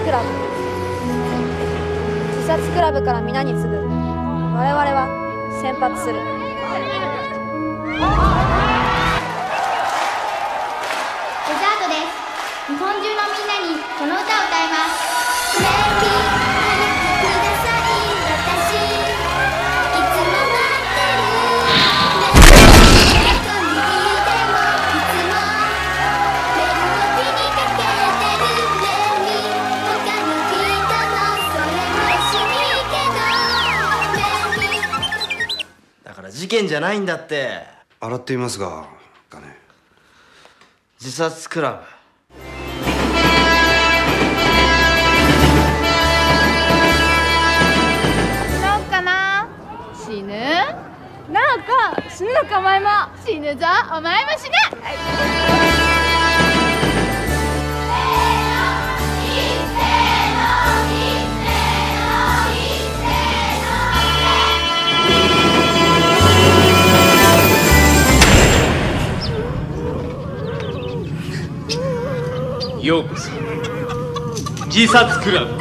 クラブ。自殺クラブから皆に告ぐ。我々は先発する。デザートです。日本中のみんなにこの歌を歌います。レイピーください私いつも待ってる。どこにいてもいつもベルを気にかけてる。レイ他の人もそれもしいけどレイだから事件じゃないんだって。洗ってみますが、自殺クラブ。死のうかな。死ぬ？なんか死ぬのか。お前も死ぬぞ。お前も死ぬ。ようこそ自殺クラブ。